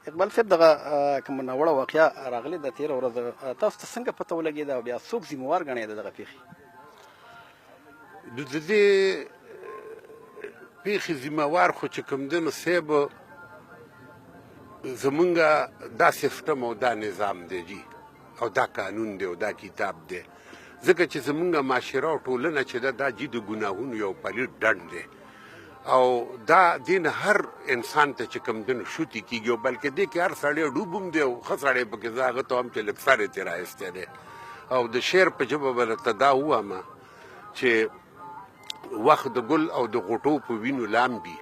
اقبال صاحب دغه کومه ناوړه واقعه راغلې د تېره ورځ تاسو ته څنګه پته ولګېده او بیا څوک ذمهوار ګڼېده دغه پیښې؟ د دې پیښې ذمهوار خو چې کوم دی نو صاحب زمونږ دا سیسټم او دا نظام دی جي او دا قانون دی او دا کتاب دی ځکه چې زمونږ معاشره او ټولنه چې ده دا جي د ګناهونو یو پلیت ډنډ دی او دا دین هر انسان ته چې کوم دین شوتي کیږي بلکې دې کې هر سړی ډوبوم دی او ښه سړی پکې زه هغه ته هم چې لږ سر یې ترې رایستی دی او د شعر په ژبه به درته دا ووایم چې وخت د ګل او د غوټو په وینو لامبي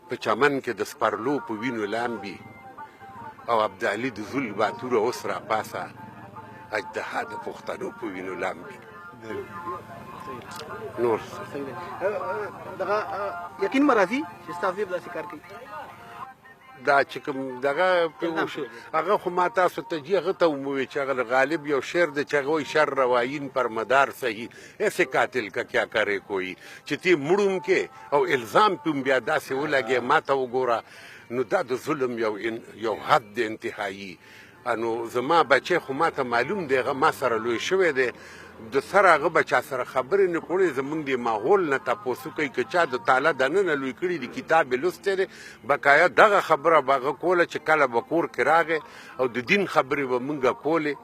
په چمن کې د سپرلو په وینو لامبي او عبدالي د زول باتوره اوس راپاسه اجدها د پښتنو په وینو لامبي نور دغه یقین مې راځي چې ستا زوی به داسې کار کوي؟ دا چې کوم دغه هغه خو ما تاسو ته جي هغه ته ومویل چې هغه غالب یو شعر دی چې هغه وایي شر روایین پر مدار صحیح ایسے قاتل کا کیا کرے کوئی چې تی مړوم کې او الزام پې بیا داسې ولګې ما ته وګوره نو دا د ظلم یو حد دی انتهایي نو زما بچی خو ما ته معلوم دی هغه ما سره لوی شوی دی د سره هغه به چا سره خبرې نه کړې زمونږ د ماحول نه تپوسو کوي که چا د تاله دننه لوی کړي د کتاب یې لوستی دی بقایا دغه خبره به هغه کوله چې کله به کور کې راغی او د دین خبرې به مونږ کولې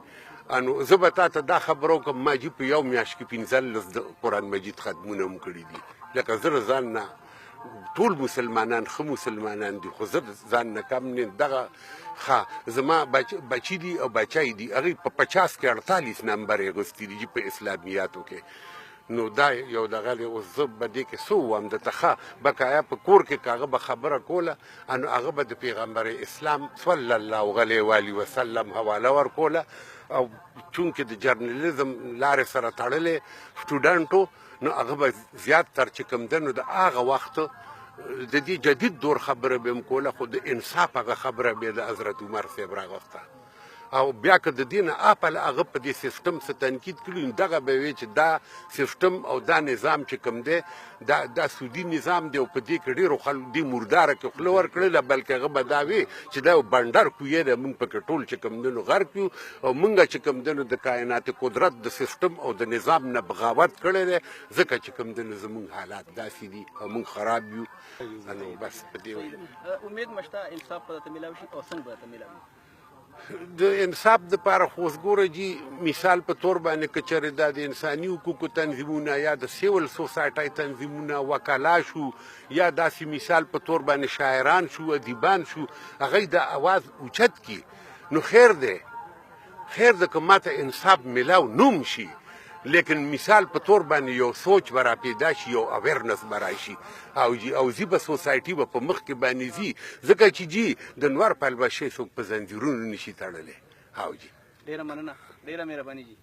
نو زه به تا ته دا خبره وکړم ما جي په یو میاشت کې 15 د قرآن مجید ختمونه هم کړي دي لکه زه ځان نه ټول مسلمانان ښه مسلمانان دي خو زه ځان نه کم نه دغه ښه زما بچي دي او بچی دي هغوی په 50 کې 48 نمبر یې اخیستي دي په اسلامیاتو کې نو دا یو دغه دی اوس زه به دې کې څه ووایم درته ښه بقایا په کور کې که هغه به خبره کوله نو هغه به د پیغمبر اسلام صلی الله علیه وسلم حواله ورکوله او چونکې د جرنالیزم لارې سره تړلې سټوډنټو نو هغه به زیات تر چې کوم دی نو د هغه وخت د دې جدید دور خبره به هم کوله خو د انصاف هغه خبره به د حضرت عمر صاحب راغوسته او بیا که د دې نه اپل هغه په دې سیسټم څه تنقید کړي نو دغه به وي چې دا سیسټم او دا نظام چې کوم دی دا سودي نظام دی او په دې کې ډېرو خلکو دې مرداره کې خوله ورکړله بلکې هغه به دا وي چې دا یو بنډر کوی دی مونږ پکې ټول چې کوم دی نو غرق یو او مونږ چې کوم دی نو د کائنات قدرت د سیسټم او د نظام نه بغاوت کړی دی ځکه چې کوم دی نو زمونږ حالات داسې دي او مونږ خراب یو نو بس په دې امید مې شته انصاف به درته میلاو شي او څنګه به درته میلاوي؟ د انصاف دپاره خو اوس ګوره جي مثال په طور باندې که چېرې دا د انساني حقوقو تنظیمونه یا د سیول سوسایټۍ تنظیمونه وکلا شو یا داسې مثال په طور باندې شاعران شو ادیبان شو هغوی د اواز اوچت کي نو خیر دی که ماته انصاف میلاو نوم شي لیکن مثال په طور باندې یو سوچ به راپیدا شي یو اویرنس به راشي او زی به سوسایټي به په مخ کې باندې ځي ځکه چې جي د نور پلبشې څوک په زنځیرونو نشي تړلی او جي ډېره مننه ډېره مهرباني جي